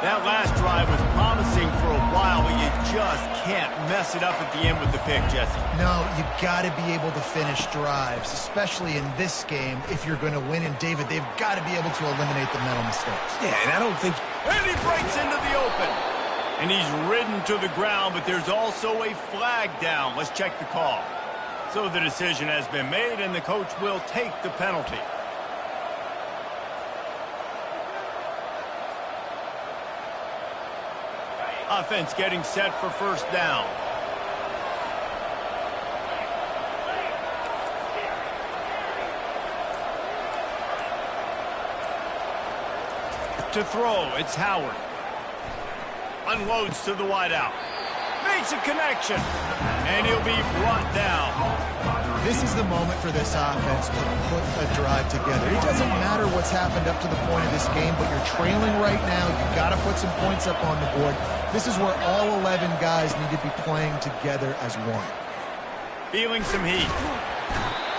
That last drive was promising for a while, but you just can't mess it up at the end with the pick, Jesse. No, you got to be able to finish drives, especially in this game. If you're going to win, and David, they've got to be able to eliminate the mental mistakes. Yeah, and I don't think... And he breaks into the open. And he's ridden to the ground, but there's also a flag down. Let's check the call. So the decision has been made, and the coach will take the penalty. Offense getting set for 1st down. To throw, it's Howard. Unloads to the wideout. Makes a connection. And he'll be brought down. This is the moment for this offense to put a drive together. It doesn't matter what's happened up to the point of this game, but you're trailing right now. You've got to put some points up on the board. This is where all 11 guys need to be playing together as one. Feeling some heat.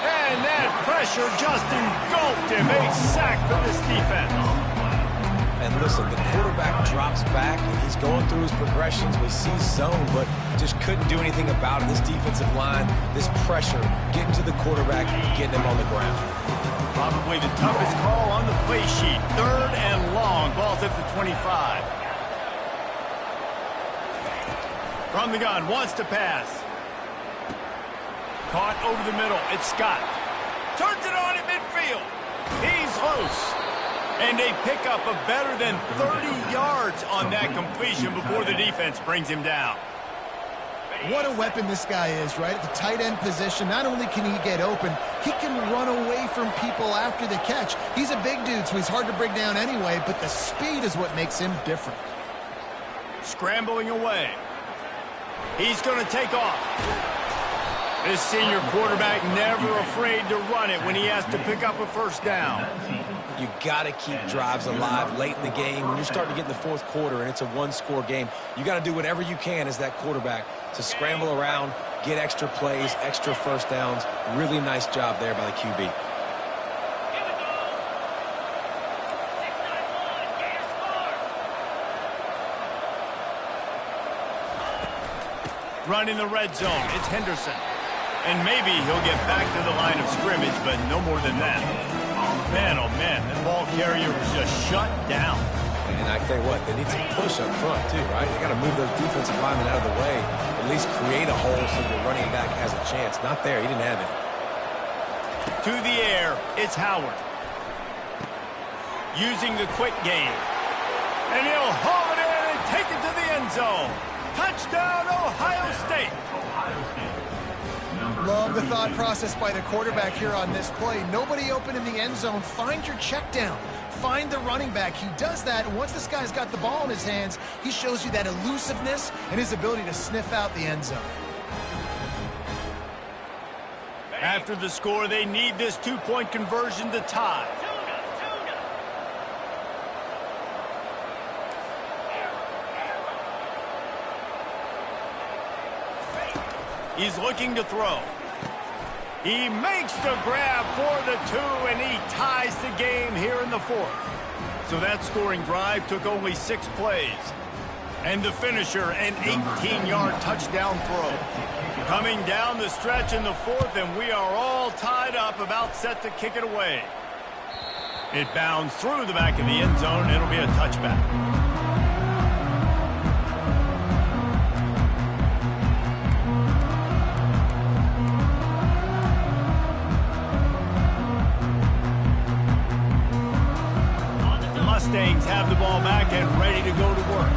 And that pressure just engulfed him. A sack for this defense. And listen, the quarterback drops back, and he's going through his progressions. We see zone, but just couldn't do anything about it. This defensive line, this pressure, getting to the quarterback, getting him on the ground. Probably the toughest call on the play sheet. 3rd and long. Ball's at the 25. From the gun, wants to pass. Caught over the middle. It's Scott. Turns it on at midfield. He's loose. And they pick up a better than 30 yards on that completion before the defense brings him down. What a weapon this guy is, right? At the tight end position, not only can he get open, he can run away from people after the catch. He's a big dude, so he's hard to bring down anyway, but the speed is what makes him different. Scrambling away. He's going to take off. This senior quarterback never afraid to run it when he has to pick up a 1st down. You got to keep drives alive late in the game. When you're starting to get in the 4th quarter and it's a 1-score game, you got to do whatever you can as that quarterback to scramble around, get extra plays, extra 1st downs. Really nice job there by the QB. Running the red zone, it's Henderson. And maybe he'll get back to the line of scrimmage, but no more than that. Man, oh man, the ball carrier was just shut down. And I tell you what, they need some push up front too, right? They got to move those defensive linemen out of the way, at least create a hole so the running back has a chance. Not there, he didn't have it. To the air, it's Howard. Using the quick game. And he'll haul it in and take it to the end zone. Touchdown, Ohio State. Love the thought process by the quarterback here on this play. Nobody open in the end zone. Find your check down. Find the running back. He does that, and once this guy's got the ball in his hands, he shows you that elusiveness and his ability to sniff out the end zone. After the score, they need this 2-point conversion to tie. He's looking to throw. He makes the grab for the 2, and he ties the game here in the 4th. So that scoring drive took only 6 plays. And the finisher, an 18-yard touchdown throw. Coming down the stretch in the 4th, and we are all tied up, about set to kick it away. It bounds through the back of the end zone. It'll be a touchback. The Mustangs have the ball back and ready to go to work.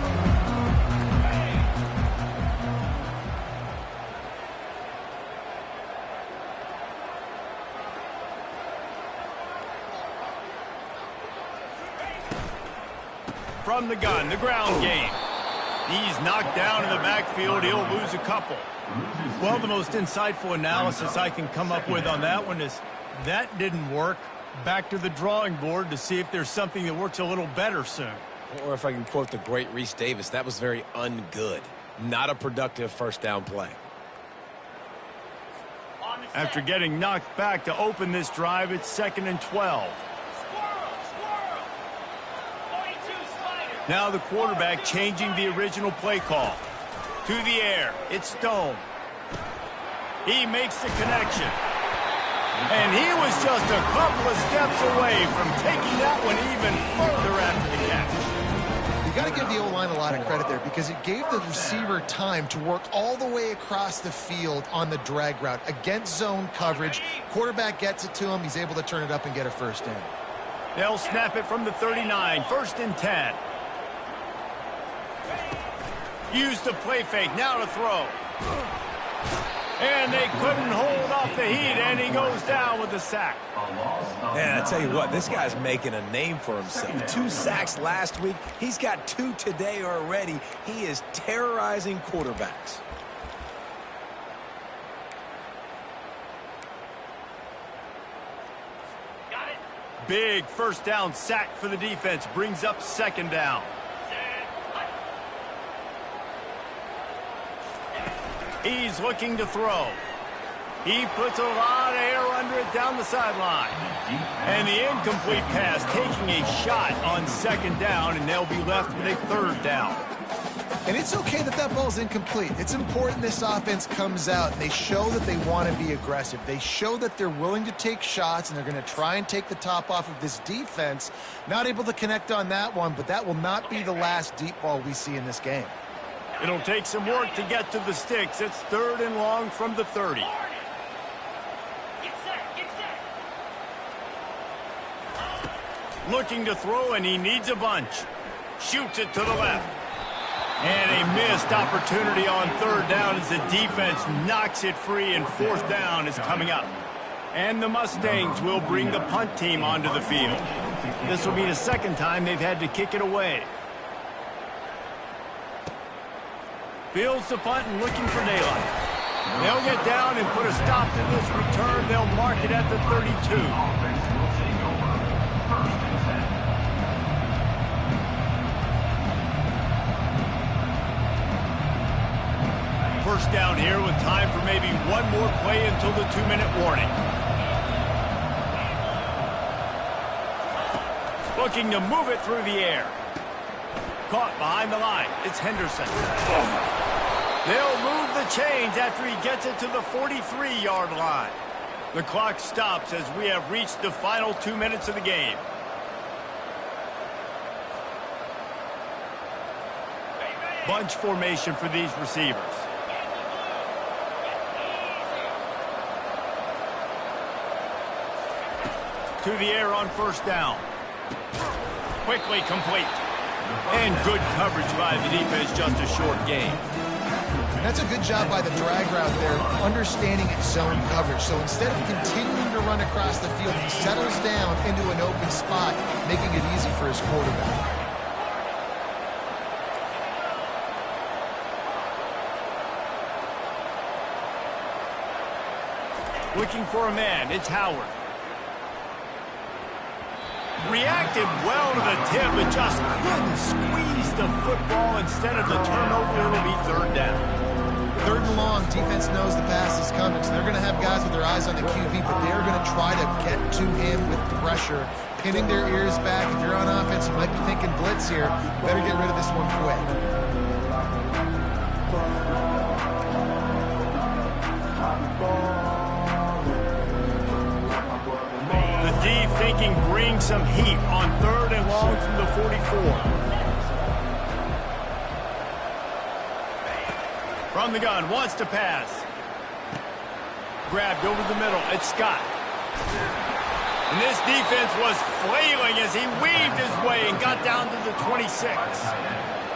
From the gun, the ground game. He's knocked down in the backfield. He'll lose a couple. Well, the most insightful analysis I can come up with on that one is that didn't work. Back to the drawing board to see if there's something that works a little better soon. Or if I can quote the great Reese Davis, that was very ungood. Not a productive first down play. After getting knocked back to open this drive, it's 2nd and 12. Now the quarterback changing the original play call. To the air, it's Stone. He makes the connection. And he was just a couple of steps away from taking that one even further after the catch. You got to give the O-line a lot of credit there because it gave the receiver time to work all the way across the field on the drag route against zone coverage. Quarterback gets it to him. He's able to turn it up and get a first down. They'll snap it from the 39, 1st and 10. Use the play fake, now to throw. And they couldn't hold off the heat, and he goes down with the sack. Man, I tell you what, this guy's making a name for himself. 2 sacks last week. He's got 2 today already. He is terrorizing quarterbacks. Got it. Big first down sack for the defense, brings up 2nd down. He's looking to throw. He puts a lot of air under it down the sideline. And the incomplete pass taking a shot on 2nd down, and they'll be left with a 3rd down. And it's okay that that ball's incomplete. It's important this offense comes out and they show that they want to be aggressive. They show that they're willing to take shots and they're going to try and take the top off of this defense. Not able to connect on that one, but that will not be the last deep ball we see in this game. It'll take some work to get to the sticks. It's 3rd and long from the 30. Get set, get set. Looking to throw, and he needs a bunch. Shoots it to the left. And a missed opportunity on 3rd down as the defense knocks it free, and 4th down is coming up. And the Mustangs will bring the punt team onto the field. This will be the 2nd time they've had to kick it away. Fields the punt and looking for daylight. They'll get down and put a stop to this return. They'll mark it at the 32. First down here with time for maybe one more play until the 2-minute warning. Looking to move it through the air. Caught behind the line. It's Henderson. They'll move the chains after he gets it to the 43-yard line. The clock stops as we have reached the final 2 minutes of the game. Bunch formation for these receivers. To the air on 1st down. Quickly complete. And good coverage by the defense, just a short gain. That's a good job by the drag route there, understanding its zone coverage. So instead of continuing to run across the field, he settles down into an open spot, making it easy for his quarterback. Looking for a man, it's Howard. Reacted well to the tip, but just couldn't squeeze the football. Instead of the turnover, it'll be 3rd down. 3rd and long, defense knows the pass is coming, so they're going to have guys with their eyes on the QB, but they're going to try to get to him with pressure, pinning their ears back. If you're on offense, you might be thinking blitz here. Better get rid of this one quick. The D thinking bring some heat on 3rd and long from the 44. From the gun, wants to pass. Grabbed over the middle. It's Scott. And this defense was flailing as he weaved his way and got down to the 26.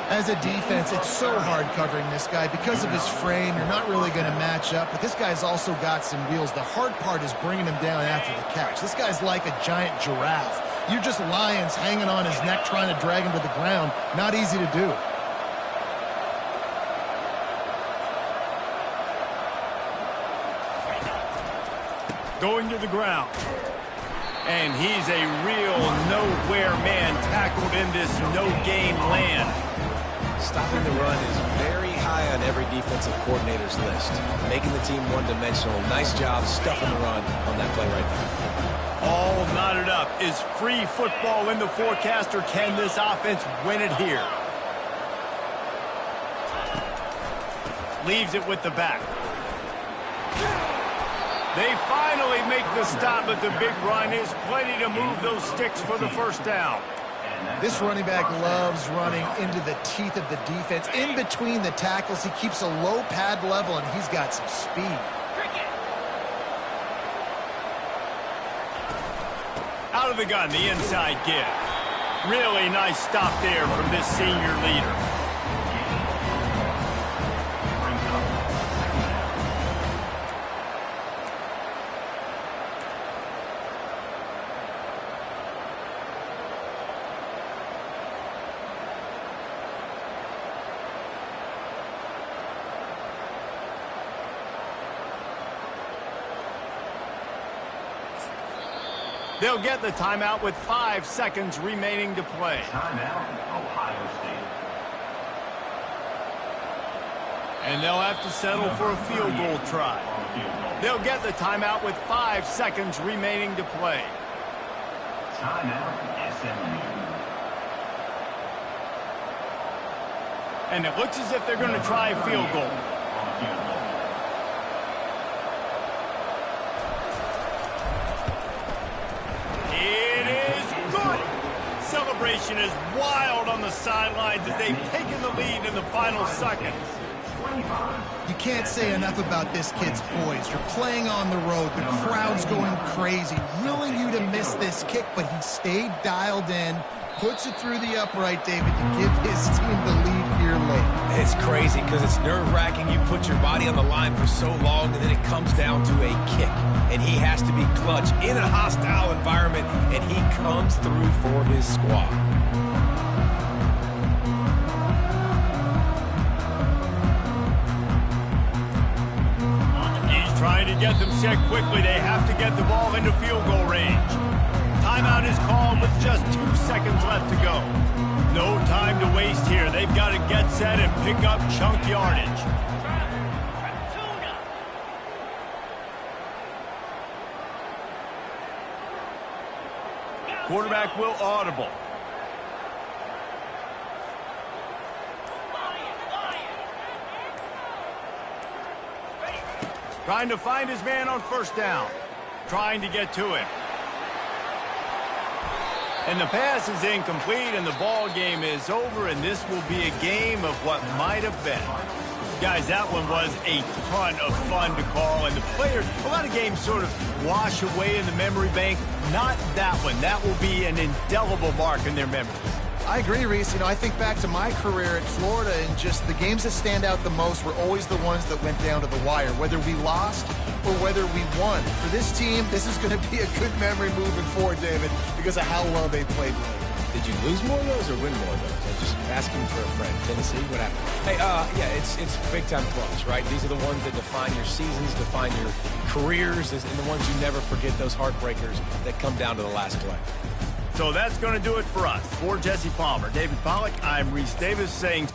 As a defense, it's so hard covering this guy. Because of his frame, you're not really going to match up, but this guy's also got some wheels. The hard part is bringing him down after the catch. This guy's like a giant giraffe. You're just lions hanging on his neck trying to drag him to the ground. Not easy to do. Going to the ground. And he's a real nowhere man tackled in this no-game land. Stopping the run is very high on every defensive coordinator's list. Making the team one-dimensional. Nice job stuffing the run on that play right there. All knotted up. Is free football in the forecast, or can this offense win it here? Leaves it with the back. They finally make the stop, but the big run is plenty to move those sticks for the 1st down. This running back loves running into the teeth of the defense. In between the tackles, he keeps a low pad level, and he's got some speed. Out of the gun, the inside give. Really nice stop there from this senior leader. They'll get the timeout with 5 seconds remaining to play. Timeout, Ohio State. And they'll have to settle for a field goal try. They'll get the timeout with 5 seconds remaining to play. Timeout, SMU. And it looks as if they're going to try a field goal. Celebration is wild on the sidelines as they've taken the lead in the final seconds. You can't say enough about this kid's poise. You're playing on the road. The crowd's going crazy, willing you to miss this kick, but he stayed dialed in, puts it through the upright, David, to give his team the lead here late. It's crazy because it's nerve-wracking. You put your body on the line for so long, and then it comes down to a kick. And he has to be clutch in a hostile environment, and he comes through for his squad. He's trying to get them set quickly. They have to get the ball into field goal range. Timeout is called with just 2 seconds left to go. No time to waste here. They've got to get set and pick up chunk yardage. Quarterback will audible. Trying to find his man on 1st down. Trying to get to him. And the pass is incomplete, and the ball game is over, and this will be a game of what might have been. Guys, that one was a ton of fun to call, and the players, a lot of games sort of wash away in the memory bank. Not that one. That will be an indelible mark in their memories. I agree, Reese. You know, I think back to my career at Florida, and just the games that stand out the most were always the ones that went down to the wire, whether we lost or whether we won. For this team, this is going to be a good memory moving forward, David, because of how well they played late. Did you lose more of those or win more of those? I'm just asking for a friend. Tennessee, what happened? Hey, yeah, it's big-time clutch, right? These are the ones that define your seasons, define your careers, and the ones you never forget, those heartbreakers that come down to the last play. So that's going to do it for us. For Jesse Palmer, David Pollack, I'm Reese Davis saying